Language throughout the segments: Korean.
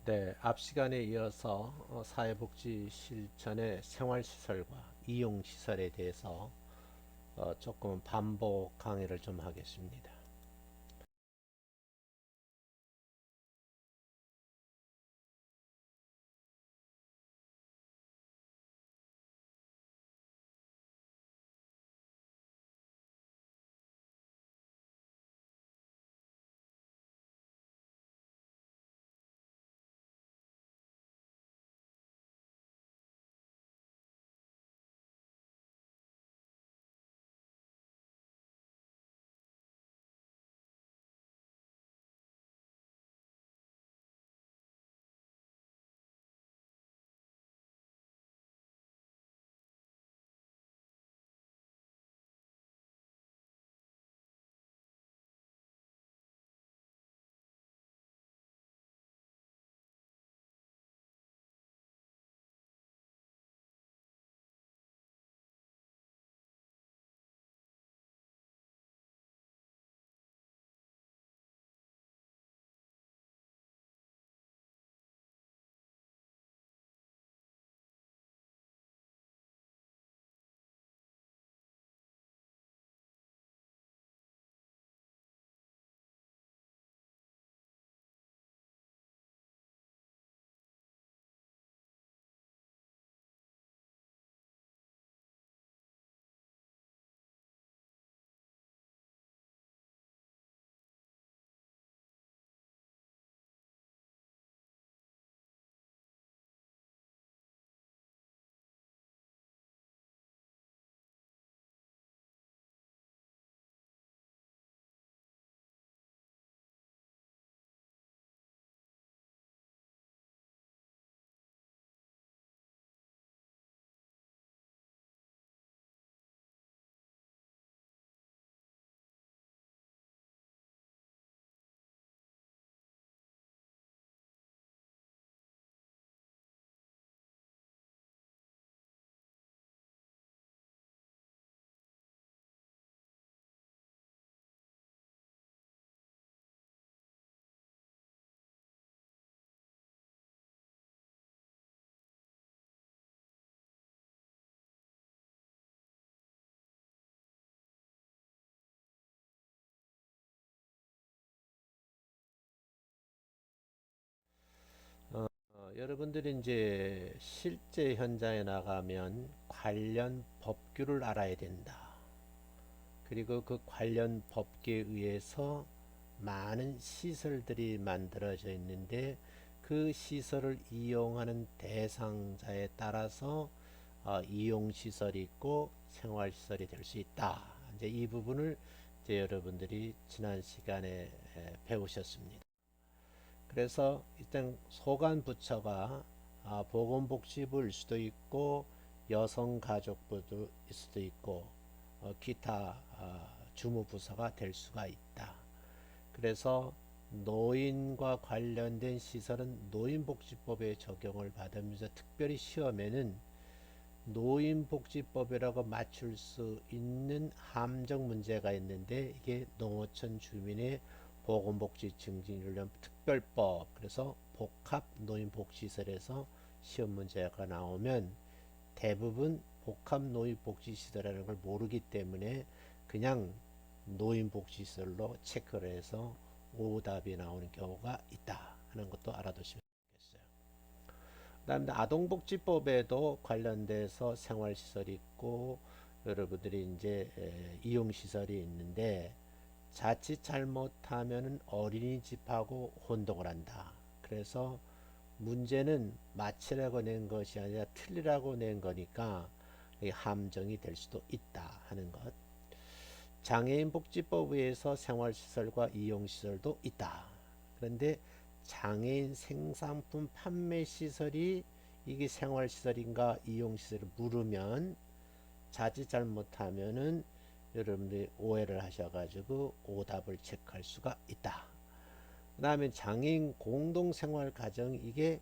네, 앞 시간에 이어서 사회복지 실천의 생활시설과 이용시설에 대해서 조금 반복 강의를 좀 하겠습니다. 여러분들이 이제 실제 현장에 나가면 관련 법규를 알아야 된다. 그리고 그 관련 법규에 의해서 많은 시설들이 만들어져 있는데 그 시설을 이용하는 대상자에 따라서 이용 시설이 있고 생활 시설이 될 수 있다. 이제 이 부분을 이제 여러분들이 지난 시간에 배우셨습니다. 그래서 일단 소관 부처가 보건복지부일 수도 있고 여성가족부일 수도 있고 기타 주무부서가 될 수가 있다. 그래서 노인과 관련된 시설은 노인복지법에 적용을 받으면서 특별히 시험에는 노인복지법이라고 맞출 수 있는 함정 문제가 있는데 이게 농어촌 주민의 보건복지 증진훈련 특별법, 그래서 복합 노인복지시설에서 시험 문제가 나오면 대부분 복합 노인복지시설이라는 걸 모르기 때문에 그냥 노인복지시설로 체크를 해서 오답이 나오는 경우가 있다 하는 것도 알아두시면 좋겠어요. 그다음에 아동복지법에도 관련돼서 생활시설이 있고 여러분들이 이제 이용시설이 있는데 자칫 잘못하면 어린이집하고 혼동을 한다. 그래서 문제는 맞히라고 낸 것이 아니라 틀리라고 낸 거니까 함정이 될 수도 있다 하는 것. 장애인 복지법에 의해서 생활시설과 이용시설도 있다. 그런데 장애인 생산품 판매 시설이 이게 생활시설인가 이용시설을 물으면 자칫 잘못하면은 여러분들이 오해를 하셔가지고 오답을 체크할 수가 있다. 그 다음에 장애인 공동생활 가정 이게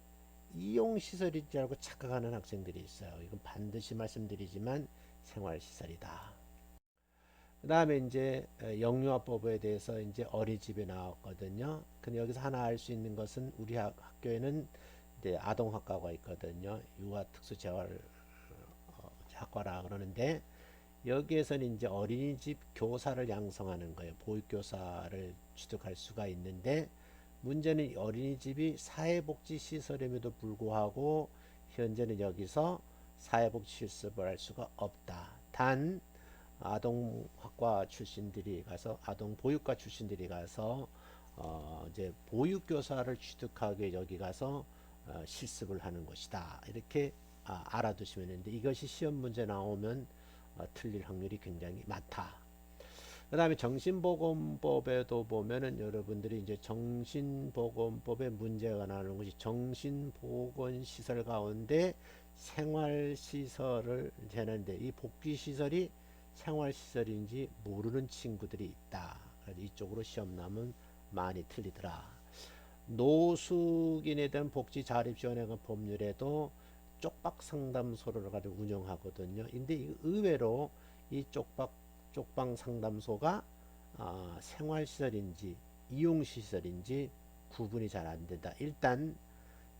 이용시설인 줄 알고 착각하는 학생들이 있어요. 이건 반드시 말씀드리지만 생활시설이다. 그 다음에 이제 영유아법에 대해서 이제 어린이집에 나왔거든요. 근데 여기서 하나 알 수 있는 것은 우리 학교에는 이제 아동학과가 있거든요. 유아특수재활 학과라 그러는데 여기에서는 이제 어린이집 교사를 양성하는 거예요. 보육교사를 취득할 수가 있는데 문제는 어린이집이 사회복지시설임에도 불구하고 현재는 여기서 사회복지 실습을 할 수가 없다. 단 아동학과 출신들이 가서 아동보육과 출신들이 가서 이제 보육교사를 취득하게 여기 가서 실습을 하는 것이다. 이렇게 알아두시면 되는데 이것이 시험 문제 나오면 틀릴 확률이 굉장히 많다. 그 다음에 정신보건법에도 보면은 여러분들이 이제 정신보건법에 문제가 나오는 것이 정신보건시설 가운데 생활시설을 재는데 이 복귀시설이 생활시설인지 모르는 친구들이 있다. 그래서 이쪽으로 시험 나면 많이 틀리더라. 노숙인에 대한 복지 자립 지원에 관한 법률에도 쪽박 상담소를 가지고 운영하거든요. 근데 의외로 이 쪽방 상담소가 생활시설인지 이용시설인지 구분이 잘 안 된다. 일단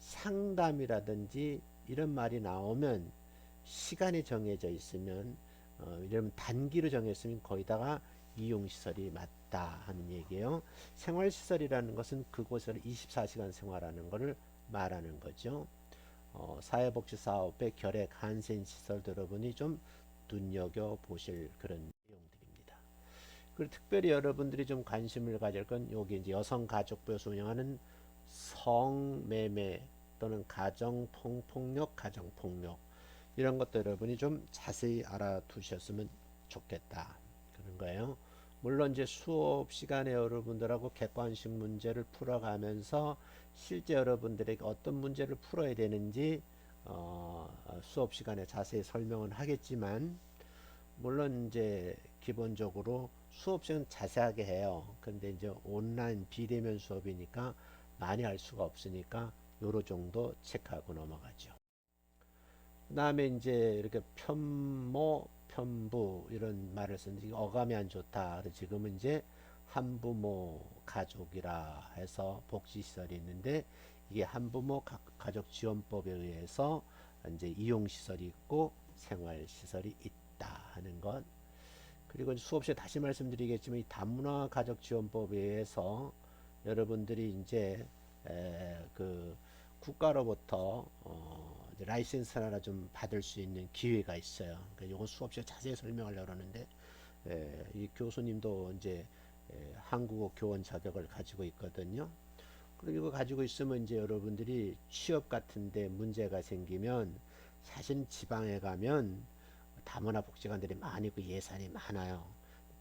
상담이라든지 이런 말이 나오면 시간이 정해져 있으면 이러면 단기로 정했으면 거기다가 이용시설이 맞다 하는 얘기예요. 생활시설이라는 것은 그곳에서 24시간 생활하는 것을 말하는 거죠. 사회복지사업의 결핵 한센시설 여러분이 좀 눈여겨보실 그런 내용들입니다. 그리고 특별히 여러분들이 좀 관심을 가질 건 여기 이제 여성가족부에서 운영하는 성매매 또는 가정폭력, 가정폭력 이런 것도 여러분이 좀 자세히 알아두셨으면 좋겠다. 그런 거예요. 물론 이제 수업 시간에 여러분들하고 객관식 문제를 풀어가면서 실제 여러분들에게 어떤 문제를 풀어야 되는지 수업 시간에 자세히 설명은 하겠지만 물론 이제 기본적으로 수업 시간 자세하게 해요. 근데 이제 온라인 비대면 수업이니까 많이 할 수가 없으니까 요로 정도 체크하고 넘어가죠. 그 다음에 이제 이렇게 편모, 편부 이런 말을 쓰는데 어감이 안 좋다. 지금은 이제 한부모 가족이라 해서 복지시설이 있는데 이게 한부모 가족지원법에 의해서 이제 이용시설이 있고 생활시설이 있다 하는 것. 그리고 수업 시에 다시 말씀드리겠지만 이 다문화 가족지원법에 의해서 여러분들이 이제 그 국가로부터 이제 라이센스 하나 좀 받을 수 있는 기회가 있어요. 그러니까 이건 수업 시에 자세히 설명하려고 하는데 이 교수님도 이제 한국어 교원 자격을 가지고 있거든요. 그리고 이거 가지고 있으면 이제 여러분들이 취업 같은데 문제가 생기면 사실 지방에 가면 다문화 복지관들이 많이 그 예산이 많아요.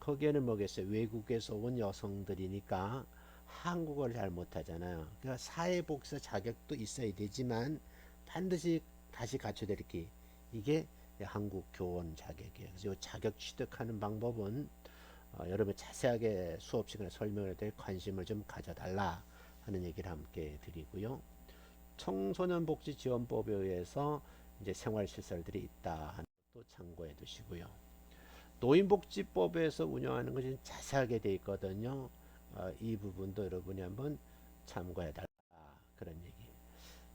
거기에는 뭐겠어요? 외국에서 온 여성들이니까 한국어를 잘 못하잖아요. 그러니까 사회복지사 자격도 있어야 되지만 반드시 다시 갖춰야 될 게 이게 한국 교원 자격이에요. 그래서 이 자격 취득하는 방법은 여러분 자세하게 수업 시간에 설명할 때 관심을 좀 가져달라 하는 얘기를 함께 드리고요. 청소년복지지원법에 의해서 이제 생활시설들이 있다 하는 것도 참고해 두시고요. 노인복지법에서 운영하는 것이 자세하게 되어 있거든요. 이 부분도 여러분이 한번 참고해 달라 그런 얘기.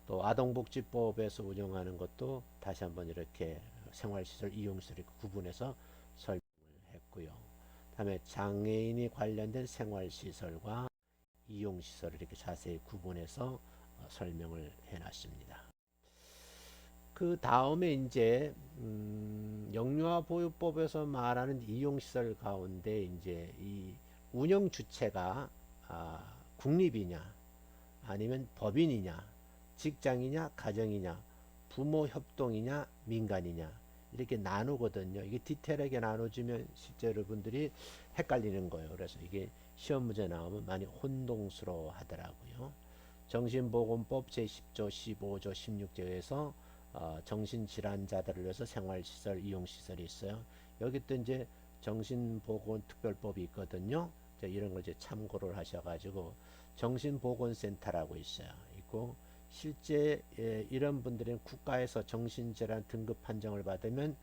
또 아동복지법에서 운영하는 것도 다시 한번 이렇게 생활시설, 이용시설 구분해서 설명을 했고요. 다음에 장애인이 관련된 생활시설과 이용시설을 이렇게 자세히 구분해서 설명을 해놨습니다. 그 다음에 이제 영유아 보육법에서 말하는 이용시설 가운데 이제 이 운영 주체가 국립이냐 아니면 법인이냐 직장이냐 가정이냐 부모 협동이냐 민간이냐 이렇게 나누거든요. 이게 디테일하게 나눠주면 실제 여러분들이 헷갈리는 거예요. 그래서 이게 시험 문제 나오면 많이 혼동스러워 하더라고요. 정신보건법 제10조, 15조, 16조에서 정신질환자들을 위해서 생활시설, 이용시설이 있어요. 여기 또 이제 정신보건특별법이 있거든요. 이런 걸 이제 참고를 하셔가지고 정신보건센터라고 있어요. 있고 실제 이런 분들은 국가에서 정신질환 등급 판정을 받으면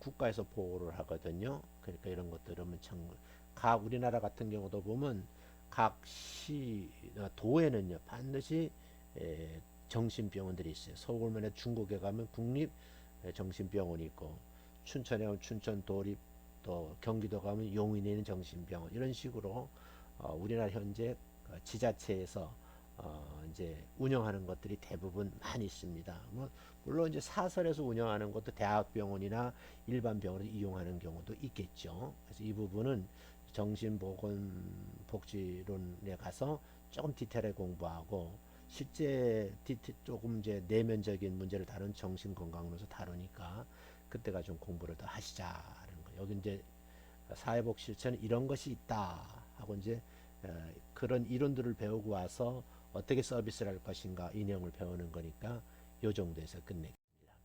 국가에서 보호를 하거든요. 그러니까 이런 것들은 참, 각 우리나라 같은 경우도 보면 각 시, 도에는요 반드시 정신병원들이 있어요. 서울면에 중국에 가면 국립 정신병원이 있고, 춘천에 가면 춘천 도립, 또 경기도 가면 용인에 있는 정신병원, 이런 식으로 우리나라 현재 지자체에서 이제 운영하는 것들이 대부분 많이 있습니다. 뭐 물론 이제 사설에서 운영하는 것도 대학병원이나 일반 병원을 이용하는 경우도 있겠죠. 그래서 이 부분은 정신보건복지론에 가서 조금 디테일하게 공부하고, 실제 조금 이제 내면적인 문제를 다룬 정신건강론에서 다루니까 그때가 좀 공부를 더 하시자는 거. 여기 이제 사회복 실천은 이런 것이 있다 하고 이제 그런 이론들을 배우고 와서 어떻게 서비스를 할 것인가 이 내용을 배우는 거니까 요 정도에서 끝내겠습니다.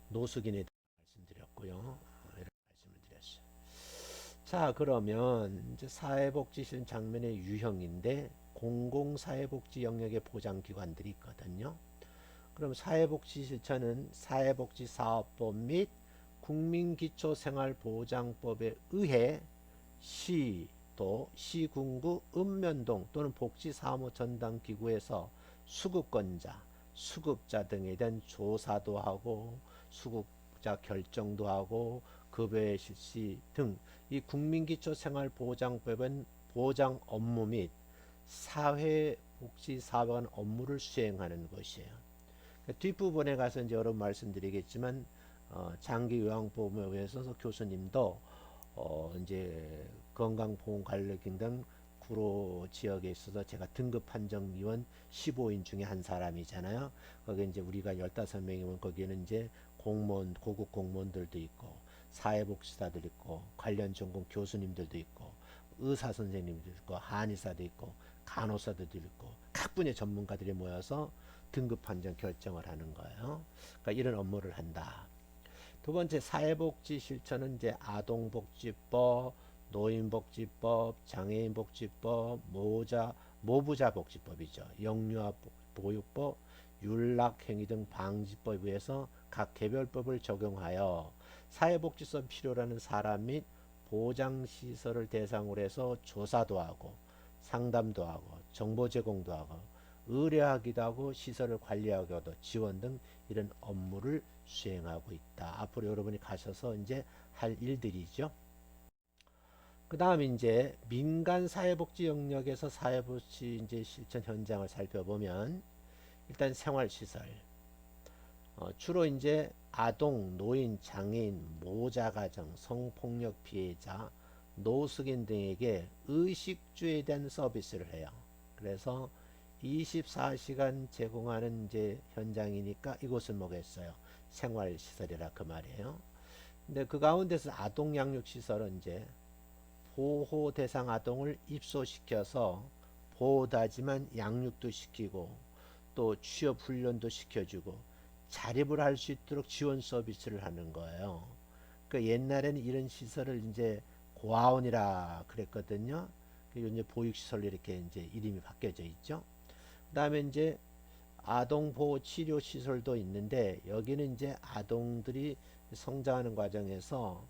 노숙인에 대해 말씀드렸고요. 이런 말씀을 드렸어요. 자, 그러면 이제 사회복지 실천 장면의 유형인데, 공공사회복지 영역의 보장기관들이 있거든요. 그럼 사회복지 실천은 사회복지사업법 및 국민기초생활보장법에 의해 또 시군구 읍면동 또는 복지사무 전담기구에서 수급권자, 수급자 등에 대한 조사도 하고 수급자 결정도 하고 급여 실시 등 이 국민기초생활보장법은 보장 업무 및 사회복지사업관 업무를 수행하는 것이에요. 뒷부분에 가서 이제 여러 말씀드리겠지만 장기 요양보험에 의해서 교수님도 이제 건강보험관리기 등 구로 지역에 있어서 제가 등급 판정위원 15인 중에 한 사람이잖아요. 거기 이제 우리가 15명이면 거기에는 이제 공무원, 고급 공무원들도 있고 사회복지사들 있고 관련 전공 교수님들도 있고 의사 선생님도 있고 한의사도 있고 간호사들도 있고 각 분야의 전문가들이 모여서 등급 판정 결정을 하는 거예요. 그러니까 이런 업무를 한다. 두 번째, 사회복지 실천은 이제 아동복지법, 노인복지법, 장애인복지법, 모부자복지법이죠. 영유아보육법, 윤락행위 등 방지법에 의해서 각 개별법을 적용하여 사회복지법 필요로 하는 사람 및 보장시설을 대상으로 해서 조사도 하고 상담도 하고 정보 제공도 하고 의뢰하기도 하고 시설을 관리하기도 지원 등 이런 업무를 수행하고 있다. 앞으로 여러분이 가셔서 이제 할 일들이죠. 그 다음 이제 민간 사회복지 영역에서 사회복지 이제 실천 현장을 살펴보면, 일단 생활시설, 주로 이제 아동, 노인, 장애인, 모자가정, 성폭력 피해자, 노숙인 등에게 의식주에 대한 서비스를 해요. 그래서 24시간 제공하는 이제 현장이니까 이곳을 뭐겠어요? 생활시설이라 그 말이에요. 근데 그 가운데서 아동 양육시설은 이제 보호 대상 아동을 입소시켜서 보호하지만 양육도 시키고 또 취업 훈련도 시켜주고 자립을 할 수 있도록 지원 서비스를 하는 거예요. 그 옛날에는 이런 시설을 이제 고아원이라 그랬거든요. 그리고 이제 보육시설 이렇게 이제 이름이 바뀌어져 있죠. 그다음에 이제 아동 보호 치료 시설도 있는데, 여기는 이제 아동들이 성장하는 과정에서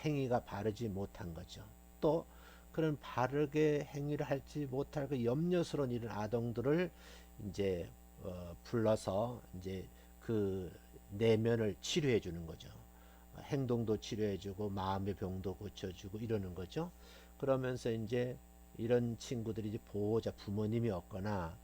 행위가 바르지 못한 거죠. 또 그런 바르게 행위를 할지 못할 그 염려스러운 이런 아동들을 이제 불러서 이제 그 내면을 치료해 주는 거죠. 행동도 치료해 주고 마음의 병도 고쳐 주고 이러는 거죠. 그러면서 이제 이런 친구들이 이제 보호자 부모님이 없거나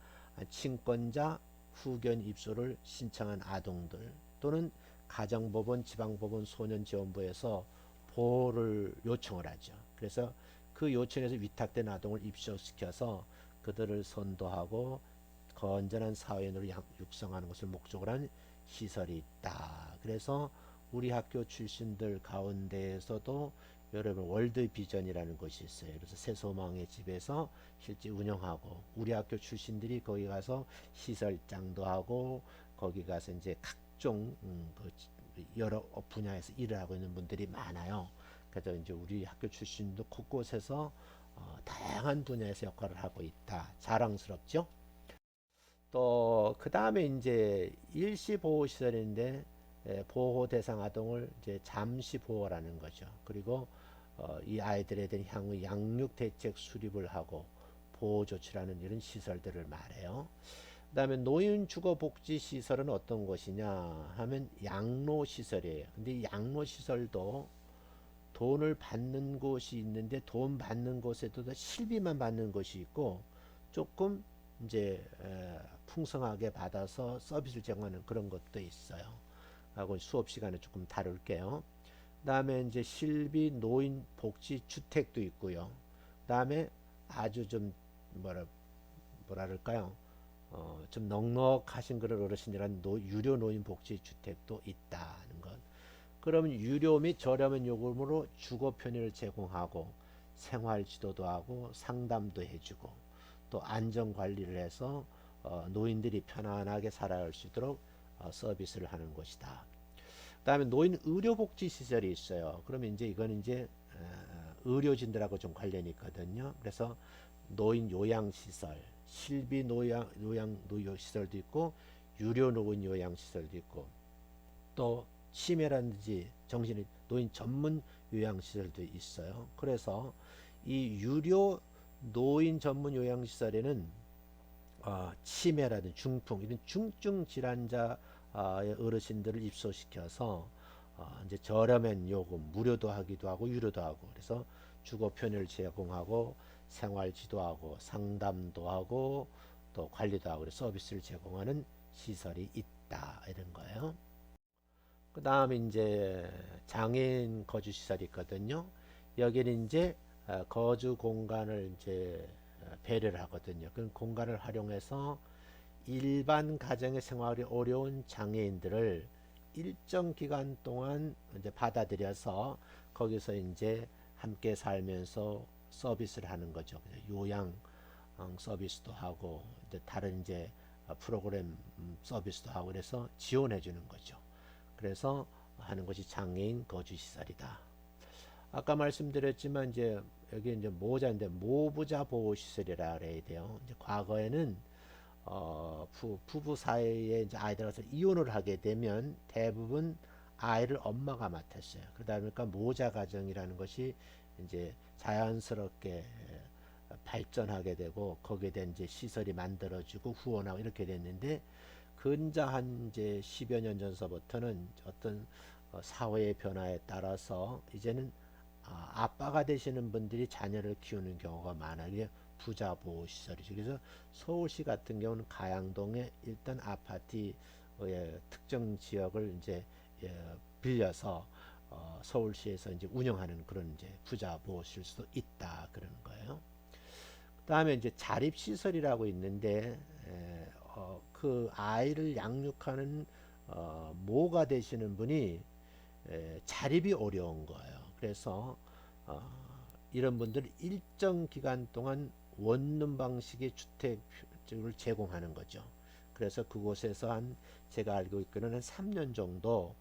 친권자 후견 입소를 신청한 아동들, 또는 가정법원, 지방법원, 소년지원부에서 보호를 요청을 하죠. 그래서 그 요청에서 위탁된 아동을 입소시켜서 그들을 선도하고 건전한 사회인으로 육성하는 것을 목적으로 한 시설이 있다. 그래서 우리 학교 출신들 가운데에서도 여러분 월드 비전이라는 것이 있어요. 그래서 새소망의 집에서 실제 운영하고, 우리 학교 출신들이 거기 가서 시설장도 하고 거기 가서 이제 각종 그 여러 분야에서 일을 하고 있는 분들이 많아요. 그래서 이제 우리 학교 출신도 곳곳에서 다양한 분야에서 역할을 하고 있다. 자랑스럽죠? 또 그 다음에 이제 일시보호시설인데, 보호 대상 아동을 이제 잠시 보호라는 거죠. 그리고 이 아이들에 대한 향후 양육 대책 수립을 하고 보호 조치라는 이런 시설들을 말해요. 그다음에 노인 주거 복지 시설은 어떤 것이냐 하면 양로 시설이에요. 근데 이 양로 시설도 돈을 받는 곳이 있는데 돈 받는 곳에도 실비만 받는 곳이 있고 조금 이제 풍성하게 받아서 서비스를 제공하는 그런 것도 있어요. 하고 수업 시간에 조금 다룰게요. 그다음에 이제 실비 노인 복지 주택도 있고요. 그다음에 아주 좀 뭐라 뭐랄까요? 좀 넉넉하신 그런 어르신이란 유료 노인 복지 주택도 있다는 것. 그러면 유료 및 저렴한 요금으로 주거 편의를 제공하고 생활 지도도 하고 상담도 해주고 또 안전 관리를 해서 노인들이 편안하게 살아갈 수 있도록 서비스를 하는 곳이다. 그다음에 노인 의료복지 시설이 있어요. 그러면 이제 이건 이제 의료진들하고 좀 관련이 있거든요. 그래서 노인 요양시설, 실비 노양시설도 있고 유료 노인 요양시설도 있고 또 치매라든지 정신 노인 전문 요양시설도 있어요. 그래서 이 유료 노인 전문 요양시설에는 치매라든지 중풍 이런 중증 질환자의 어르신들을 입소시켜서 이제 저렴한 요금 무료도 하기도 하고 유료도 하고 그래서 주거 편의를 제공하고 생활 지도하고 상담도 하고 또 관리도 하고 서비스를 제공하는 시설이 있다 이런 거예요. 그 다음에 이제 장애인 거주 시설이 있거든요. 여기는 이제 거주 공간을 이제 배려를 하거든요. 그 공간을 활용해서 일반 가정의 생활이 어려운 장애인들을 일정 기간 동안 이제 받아들여서 거기서 이제 함께 살면서 서비스를 하는 거죠. 요양 서비스도 하고 이제 다른 이제 프로그램 서비스도 하고 그래서 지원해 주는 거죠. 그래서 하는 것이 장애인 거주 시설이다. 아까 말씀드렸지만 이제 여기 이제 모자인데 모부자 보호 시설이라 그래야 돼요. 이제 과거에는 부부 사이에 이제 아이들이 이혼을 하게 되면 대부분 아이를 엄마가 맡았어요. 그러다 보니까 모자 가정이라는 것이 이제 자연스럽게 발전하게 되고 거기에 대한 이제 시설이 만들어지고 후원하고 이렇게 됐는데 근자 한 이제 10여 년 전서부터는 어떤 사회의 변화에 따라서 이제는 아빠가 되시는 분들이 자녀를 키우는 경우가 많아요. 이게 부자 보호 시설이죠. 그래서 서울시 같은 경우는 가양동에 일단 아파트의 특정 지역을 이제 빌려서 서울시에서 이제 운영하는 그런 이제 부자 보호 시설도 있다 그러는 거예요. 그다음에 이제 자립 시설이라고 있는데 그 아이를 양육하는 모가 되시는 분이 자립이 어려운 거예요. 그래서 어, 이런 분들 일정 기간 동안 원룸 방식의 주택을 제공하는 거죠. 그래서 그곳에서 한 제가 알고 있기로는 한 3년 정도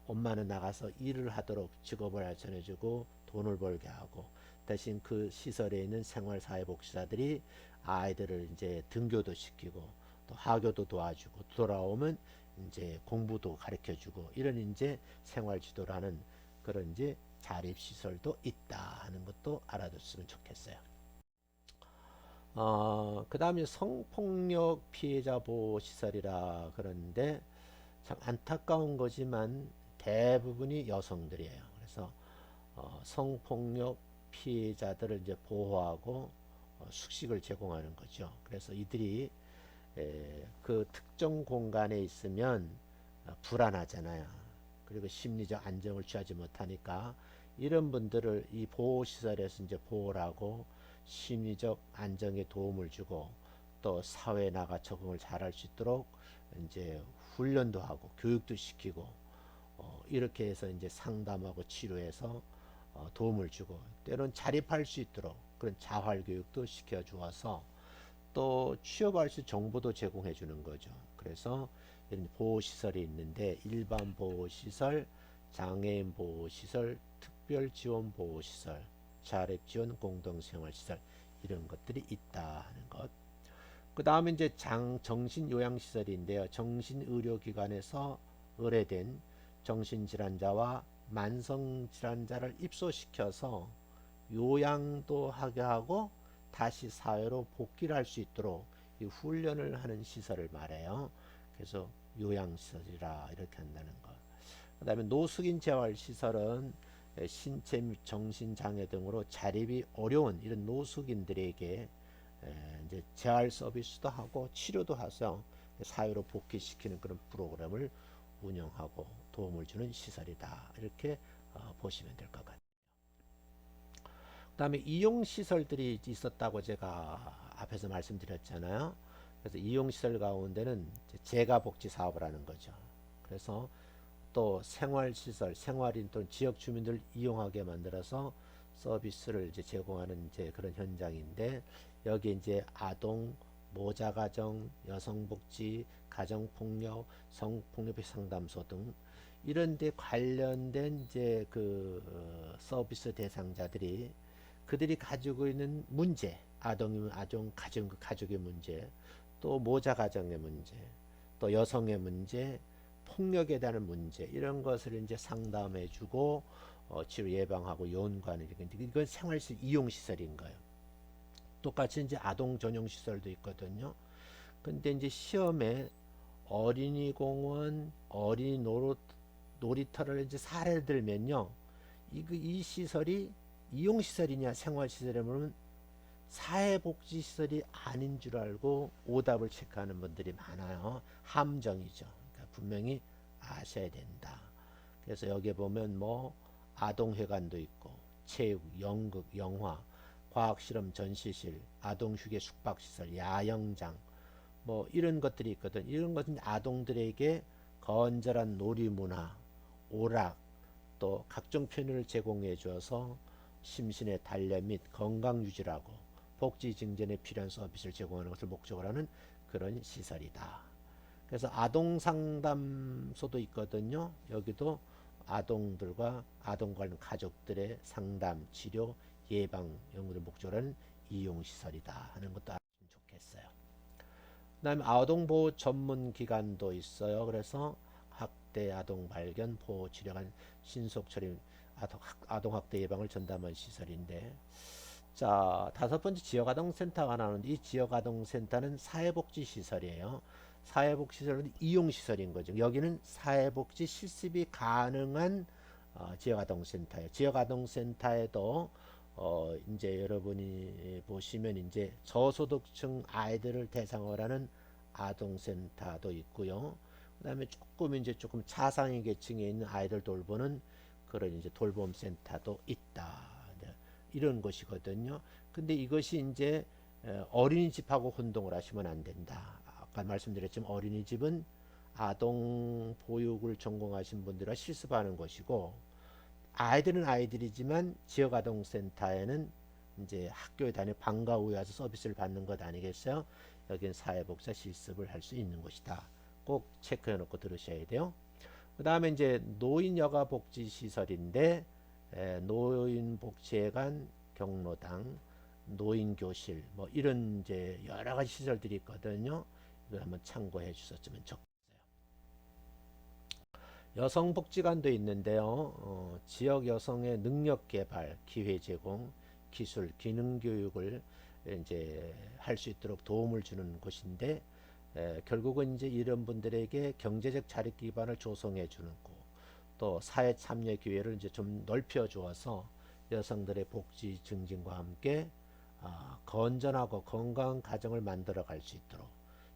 엄마는 나가서 일을 하도록 직업을 알선해주고 돈을 벌게 하고 대신 그 시설에 있는 생활사회복지사들이 아이들을 이제 등교도 시키고 또 하교도 도와주고 돌아오면 이제 공부도 가르쳐주고 이런 이제 생활지도라는 그런 이제 자립시설도 있다 하는 것도 알아뒀으면 좋겠어요. 그 다음에 성폭력 피해자 보호시설이라 그러는데 참 안타까운 거지만 대부분이 여성들이에요. 그래서 성폭력 피해자들을 이제 보호하고 숙식을 제공하는 거죠. 그래서 이들이 그 특정 공간에 있으면 불안하잖아요. 그리고 심리적 안정을 취하지 못하니까 이런 분들을 이 보호시설에서 이제 보호를 하고 심리적 안정에 도움을 주고 또 사회에 나가 적응을 잘할 수 있도록 이제 훈련도 하고 교육도 시키고 이렇게 해서 이제 상담하고 치료해서 도움을 주고 때론 자립할 수 있도록 그런 자활 교육도 시켜 주어서 또 취업할 수 정보도 제공해 주는 거죠. 그래서 이런 보호시설이 있는데 일반 보호시설, 장애인 보호시설, 특별지원보호시설, 자립지원 공동생활시설 이런 것들이 있다 하는 것. 그 다음에 이제 정신요양시설인데요. 정신의료기관에서 의뢰된 정신질환자와 만성질환자를 입소시켜서 요양도 하게 하고 다시 사회로 복귀를 할 수 있도록 이 훈련을 하는 시설을 말해요. 그래서 요양시설이라 이렇게 한다는 거. 그 다음에 노숙인 재활시설은 신체 및 정신장애 등으로 자립이 어려운 이런 노숙인들에게 이제 재활 서비스도 하고 치료도 해서 사회로 복귀시키는 그런 프로그램을 운영하고 도움을 주는 시설이다. 이렇게 보시면 될 것 같아요. 그 다음에 이용시설들이 있었다고 제가 앞에서 말씀드렸잖아요. 그래서 이용시설 가운데는 재가복지 사업을 하는 거죠. 그래서 또 생활시설, 생활인 또는 지역 주민들 이용하게 만들어서 서비스를 이제 제공하는 이제 그런 현장인데, 여기 이제 아동, 모자가정, 여성복지, 가정폭력, 성폭력 상담소 등 이런 데 관련된 이제 그 서비스 대상자들이 그들이 가지고 있는 문제, 아동이면 아동, 가족의 문제, 또 모자 가정의 문제, 또 여성의 문제, 폭력에 대한 문제, 이런 것을 이제 상담해주고 치료 예방하고 연구하는, 이건 생활시설 이용시설인 거예요. 똑같이 이제 아동 전용 시설도 있거든요. 근데 이제 시험에 어린이 공원, 어린이 놀이터를 이제 사례를 들면요, 이 시설이 이용시설이냐 생활시설이냐면 사회복지시설이 아닌 줄 알고 오답을 체크하는 분들이 많아요. 함정이죠. 그러니까 분명히 아셔야 된다. 그래서 여기에 보면 뭐 아동회관도 있고 체육, 연극, 영화, 과학실험 전시실, 아동휴게 숙박시설, 야영장, 뭐 이런 것들이 있거든. 이런 것은 아동들에게 건전한 놀이문화, 오락, 또 각종 편의를 제공해 주어서 심신의 단련 및 건강 유지라고 복지 증진에 필요한 서비스를 제공하는 것을 목적으로 하는 그런 시설이다. 그래서 아동 상담소도 있거든요. 여기도 아동들과 아동 관련 가족들의 상담, 치료, 예방 연구를 목적으로 하는 이용 시설이다 하는 것도 알면 좋겠어요. 그다음에 아동보호 전문 기관도 있어요. 그래서 학대 아동 발견 보호 치료관 신속 처리 아동 학대 예방을 전담한 시설인데, 자, 다섯 번째 지역아동센터가 나오는데, 이 지역아동센터는 사회복지 시설이에요. 사회복지 시설은 이용 시설인 거죠. 여기는 사회복지 실습이 가능한 지역아동센터예요. 지역아동센터에도 이제 여러분이 보시면 이제 저소득층 아이들을 대상으로 하는 아동센터도 있고요. 그다음에 조금 차상위 계층에 있는 아이들 돌보는 그런 이제 돌봄센터도 있다. 이런 것이거든요. 근데 이것이 이제 어린이집하고 혼동을 하시면 안 된다. 아까 말씀드렸지만 어린이집은 아동 보육을 전공하신 분들과 실습하는 것이고, 아이들은 아이들이지만 지역아동센터에는 이제 학교에 다니 방과 후에 와서 서비스를 받는 것 아니겠어요? 여기는 사회복지 실습을 할 수 있는 곳이다. 꼭 체크해 놓고 들으셔야 돼요. 그 다음에 이제 노인여가복지시설인데, 노인복지회관, 경로당, 노인교실, 뭐 이런 이제 여러 가지 시설들이 있거든요. 이걸 한번 참고해 주셨으면 좋겠어요. 여성복지관도 있는데요. 지역 여성의 능력 개발, 기회 제공, 기술, 기능 교육을 이제 할 수 있도록 도움을 주는 곳인데, 결국은 이제 이런 분들에게 경제적 자립 기반을 조성해 주는 곳, 또 사회 참여 기회를 이제 좀 넓혀 주어서 여성들의 복지 증진과 함께 건전하고 건강한 가정을 만들어 갈 수 있도록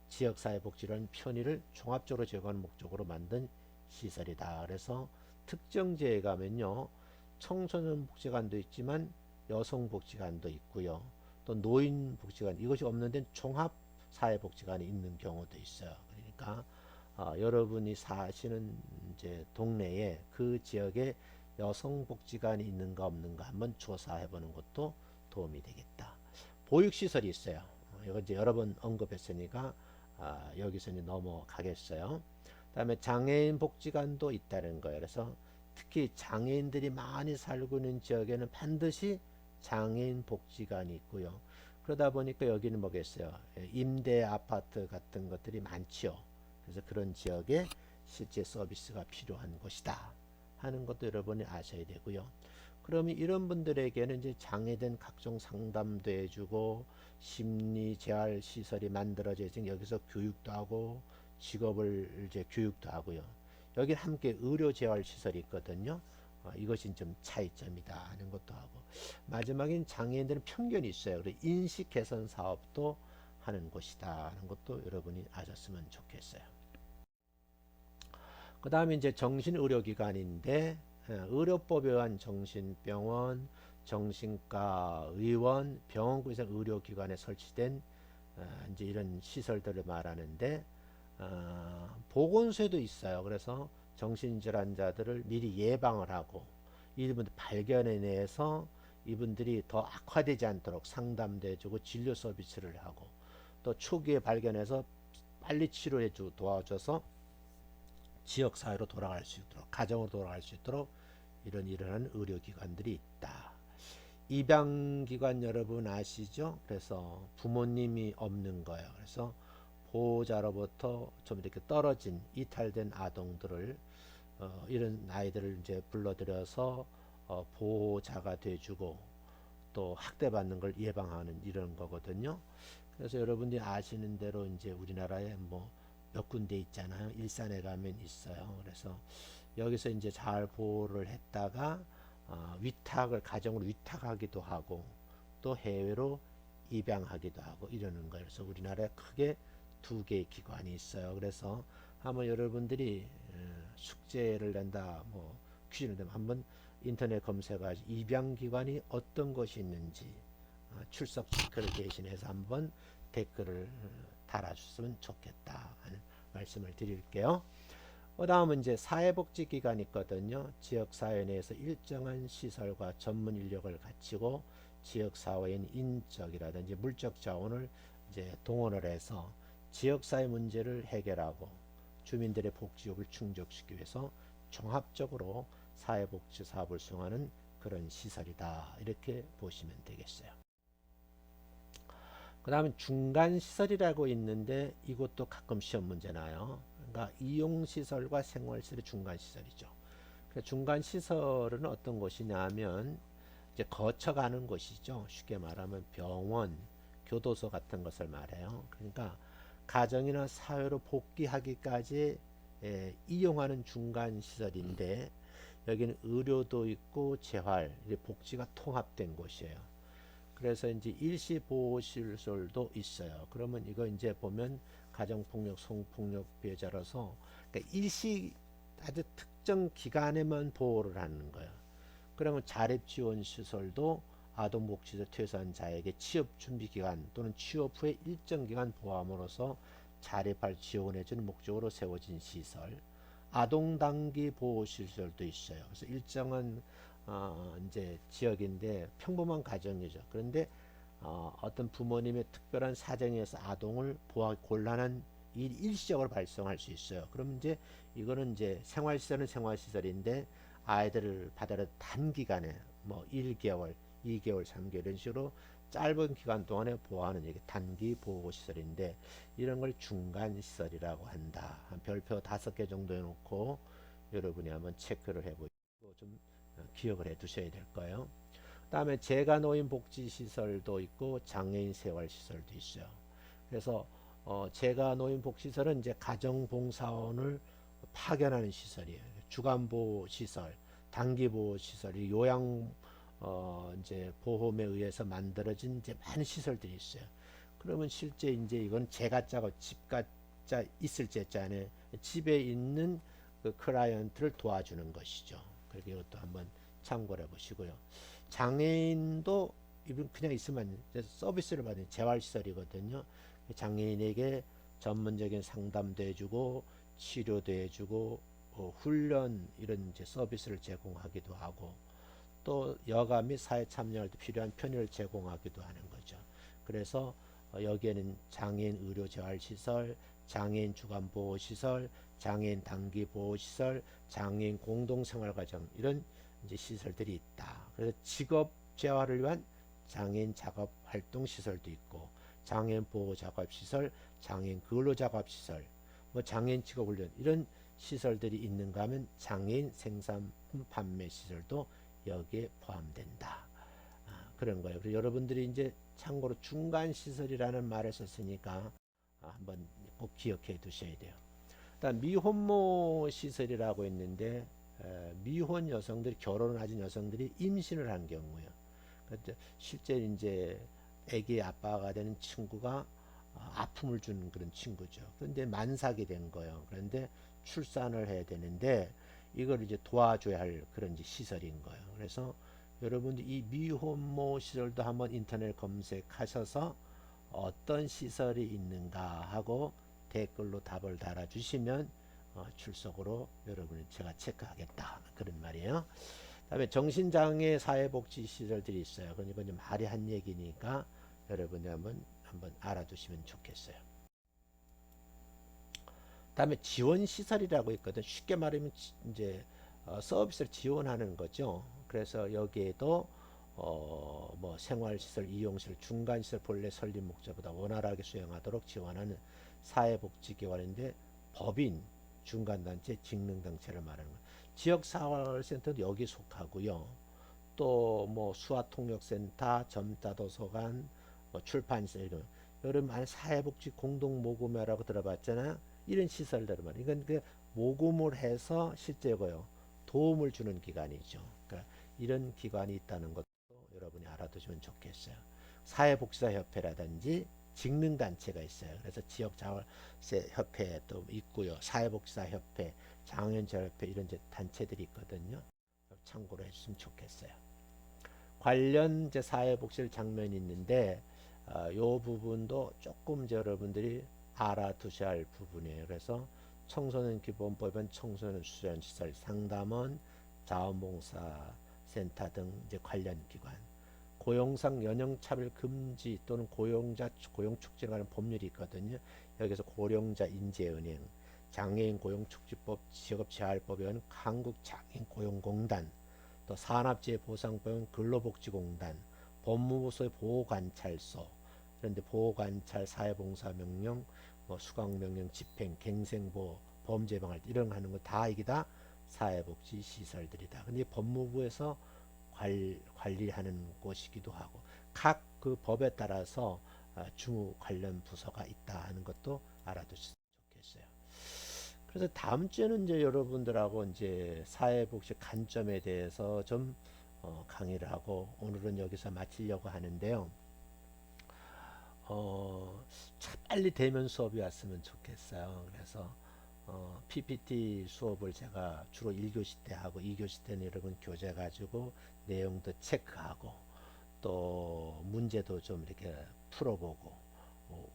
지역사회복지라는 편의를 종합적으로 제공하는 목적으로 만든 시설이다. 그래서 특정지에 가면요, 청소년 복지관도 있지만 여성 복지관도 있고요, 또 노인 복지관, 이것이 없는 데는 종합 사회복지관이 있는 경우도 있어요. 그러니까 여러분이 사시는 이제 동네에 그 지역에 여성복지관이 있는가 없는가 한번 조사해 보는 것도 도움이 되겠다. 보육시설이 있어요. 이거 이제 여러 번 언급했으니까 여기서 이제 넘어가겠어요. 그다음에 장애인 복지관도 있다는 거예요. 그래서 특히 장애인들이 많이 살고 있는 지역에는 반드시 장애인 복지관이 있고요. 그러다 보니까 여기는 뭐겠어요? 임대 아파트 같은 것들이 많지요. 그래서 그런 지역에 실제 서비스가 필요한 곳이다 하는 것도 여러분이 아셔야 되고요. 그러면 이런 분들에게는 이제 장애된 각종 상담도 해주고 심리 재활 시설이 만들어져 있으니 여기서 교육도 하고 직업을 이제 교육도 하고요. 여기 함께 의료 재활 시설이 있거든요. 이것이 좀 차이점이다 하는 것도 하고, 마지막엔 장애인들은 편견이 있어요. 그래서 인식 개선 사업도 하는 곳이다 하는 것도 여러분이 아셨으면 좋겠어요. 그 다음에 이제 정신의료기관인데, 의료법에 의한 정신병원, 정신과 의원, 병원구에서 의료기관에 설치된 이제 이런 시설들을 말하는데, 보건소에도 있어요. 그래서 정신질환자들을 미리 예방을 하고 이분들 발견해내서 이분들이 더 악화되지 않도록 상담도 해주고 진료 서비스를 하고, 또 초기에 발견해서 빨리 치료해주고 도와줘서 지역사회로 돌아갈 수 있도록, 가정으로 돌아갈 수 있도록 이런 일어나는 의료기관들이 있다. 입양기관 여러분 아시죠? 그래서 부모님이 없는 거예요. 그래서 보호자로부터 좀 이렇게 떨어진 이탈된 아동들을 이런 아이들을 이제 불러들여서 보호자가 돼주고 또 학대받는 걸 예방하는 이런 거거든요. 그래서 여러분들이 아시는 대로 이제 우리나라에 뭐 몇 군데 있잖아요. 일산에 가면 있어요. 그래서 여기서 이제 잘 보호를 했다가 위탁을 가정으로 위탁하기도 하고 또 해외로 입양하기도 하고 이러는 거예요. 그래서 우리나라에 크게 두 개의 기관이 있어요. 그래서 한번 여러분들이 숙제를 낸다, 뭐 퀴즈를 내면 한번 인터넷 검색하시 입양기관이 어떤 것이 있는지 출석 체크를 대신해서 한번 댓글을 달아주셨으면 좋겠다 하는 말씀을 드릴게요. 그 다음은 이제 사회복지기관이 있거든요. 지역사회 내에서 일정한 시설과 전문 인력을 갖추고 지역사회인 인적이라든지 물적 자원을 이제 동원을 해서 지역사회 문제를 해결하고 주민들의 복지욕을 충족시키기 위해서 종합적으로 사회복지 사업을 수행하는 그런 시설이다. 이렇게 보시면 되겠어요. 그 다음에 중간시설이라고 있는데 이것도 가끔 시험 문제 나요. 그러니까 이용시설과 생활시설의 중간시설이죠. 중간시설은 어떤 곳이냐 하면 이제 거쳐가는 곳이죠. 쉽게 말하면 병원, 교도소 같은 것을 말해요. 그러니까 가정이나 사회로 복귀하기까지 이용하는 중간시설인데 여기는 의료도 있고 재활, 복지가 통합된 곳이에요. 그래서 이제 일시보호시설도 있어요. 그러면 이거 이제 보면 가정폭력, 성폭력 피해자라서 그러니까 일시 아주 특정 기간에만 보호를 하는 거예요. 그러면 자립지원시설도 아동복지에서 퇴소한 자에게 취업준비기간 또는 취업 후에 일정 기간 보함으로써 자립할 지원해주는 목적으로 세워진 시설, 아동단기 보호시설도 있어요. 그래서 일정한 이제 지역인데 평범한 가정이죠. 그런데 어떤 부모님의 특별한 사정에서 아동을 보호하기 곤란한 일이 일시적으로 발생할 수 있어요. 그럼 이제 이거는 이제 생활시설은 생활시설인데 아이들을 받아라 단기간에 뭐 1개월, 2개월, 3개월 이런 식으로 짧은 기간 동안에 보호하는 이게 단기 보호시설인데 이런 걸 중간시설이라고 한다. 한 별표 5개 정도 해놓고 여러분이 한번 체크를 해보시고 좀 기억을 해 두셔야 될 거예요. 다음에 재가노인 복지시설도 있고 장애인 생활시설도 있어요. 그래서 재가노인 복지시설은 이제 가정봉사원을 파견하는 시설이에요. 주간보호시설, 단기보호시설, 요양 이제 보험에 의해서 만들어진 이제 많은 시설들이 있어요. 그러면 실제 이제 이건 제가 짜고 집가 짜 있을 제자에 집에 있는 그 클라이언트를 도와주는 것이죠. 그리고 이것도 한번 참고를 해보시고요. 장애인도 이분 그냥 있으면 서비스를 받는 재활시설이거든요. 장애인에게 전문적인 상담도 해주고 치료도 해주고 훈련 이런 이제 서비스를 제공하기도 하고 또 여가 및 사회 참여할 때 필요한 편의를 제공하기도 하는 거죠. 그래서 여기에는 장애인 의료 재활시설, 장애인 주간보호시설, 장애인 단기보호시설, 장애인 공동생활과정 이런 이제 시설들이 있다. 그래서 직업 재활을 위한 장애인 작업활동 시설도 있고 장애인 보호작업시설, 장애인 근로작업시설, 뭐 장애인 직업훈련 이런 시설들이 있는가 하면 장애인 생산품 판매 시설도 여기에 포함된다. 그런 거예요. 그래서 여러분들이 이제 참고로 중간 시설이라는 말을 썼으니까 한번 꼭 기억해 두셔야 돼요. 일단 미혼모 시설이라고 있는데 미혼 여성들이 결혼을 하신 여성들이 임신을 한 경우요. 그러니까 실제 이제 아기 아빠가 되는 친구가 아픔을 주는 그런 친구죠. 그런데 만삭이 된 거예요. 그런데 출산을 해야 되는데 이걸 이제 도와줘야 할 그런 이제 시설인 거예요. 그래서 여러분들 이 미혼모 시설도 한번 인터넷 검색하셔서 어떤 시설이 있는가 하고 댓글로 답을 달아주시면 출석으로 여러분이 제가 체크하겠다 그런 말이에요. 다음에 정신장애 사회복지 시설들이 있어요. 그건 이번 말이 한 얘기니까 여러분이 한번 알아두시면 좋겠어요. 다음에 지원 시설이라고 있거든. 쉽게 말하면 이제 서비스를 지원하는 거죠. 그래서 여기에도 뭐 생활시설, 이용시설, 중간시설 본래 설립 목적보다 원활하게 수행하도록 지원하는 사회복지기관인데 법인, 중간단체, 직능단체를 말하는 거예요. 지역사활센터도 여기 속하고요. 또 뭐 수화통역센터, 점자도서관, 뭐 출판시설 이런 여러분 안 사회복지 공동모금회라고 들어봤잖아요. 이런 시설들을 말이에요. 이건 그 모금을 해서 실제고요. 도움을 주는 기관이죠. 그러니까 이런 기관이 있다는 것도 여러분이 알아두시면 좋겠어요. 사회복지사협회라든지 직능단체가 있어요. 그래서 지역자활협회도 있고요. 사회복지사협회, 장애인자협회 이런 단체들이 있거든요. 참고로 해주시면 좋겠어요. 관련 이제 사회복지 장면이 있는데 요 부분도 조금 이제 여러분들이 알아두셔야 할 부분이에요. 그래서 청소년 기본법은 청소년 수련시설, 상담원, 자원봉사센터 등 이제 관련 기관, 고용상 연령차별 금지 또는 고용자 고용 촉진에 관한 법률이 있거든요. 여기서 고령자 인재은행, 장애인 고용촉진법, 직업재활법에 의한 한국장애인 고용공단, 또 산업재해보상법은 근로복지공단, 법무부서의 보호관찰소, 그런데 보호관찰, 사회봉사명령, 뭐 수강명령 집행, 갱생보호, 범죄방할 이런 거 하는 거 다 이게 다 사회복지 시설들이다. 근데 법무부에서 관리하는 곳이기도 하고 각 그 법에 따라서 주무 관련 부서가 있다 하는 것도 알아두시면 좋겠어요. 그래서 다음 주에는 이제 여러분들하고 이제 사회복지 관점에 대해서 좀 강의를 하고 오늘은 여기서 마치려고 하는데요. 빨리 대면 수업이 왔으면 좋겠어요. 그래서 PPT 수업을 제가 주로 1교시 때 하고 2교시 때는 여러분 교재 가지고 내용도 체크하고 또 문제도 좀 이렇게 풀어보고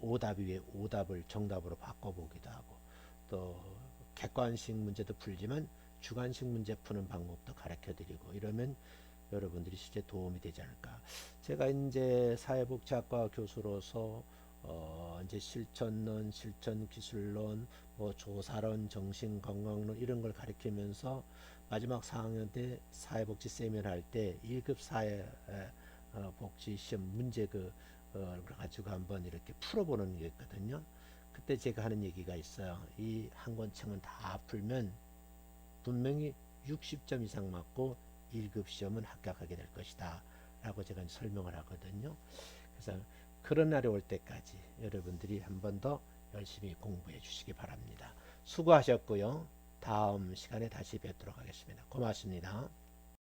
오답 위에 오답을 정답으로 바꿔보기도 하고 또 객관식 문제도 풀지만 주관식 문제 푸는 방법도 가르쳐 드리고 이러면 여러분들이 실제 도움이 되지 않을까. 제가 이제 사회복지학과 교수로서 이제 실천론, 실천기술론, 뭐 조사론, 정신건강론 이런 걸 가르치면서 마지막 4학년 때 사회복지 세미나 할 때 1급 사회복지 시험 문제 가지고 한번 이렇게 풀어보는 게 있거든요. 그때 제가 하는 얘기가 있어요. 이 한 권책은 다 풀면 분명히 60점 이상 맞고 1급 시험은 합격하게 될 것이다 라고 제가 설명을 하거든요. 그래서 그런 날이 올 때까지 여러분들이 한 번 더 열심히 공부해 주시기 바랍니다. 수고하셨고요. 다음 시간에 다시 뵙도록 하겠습니다. 고맙습니다.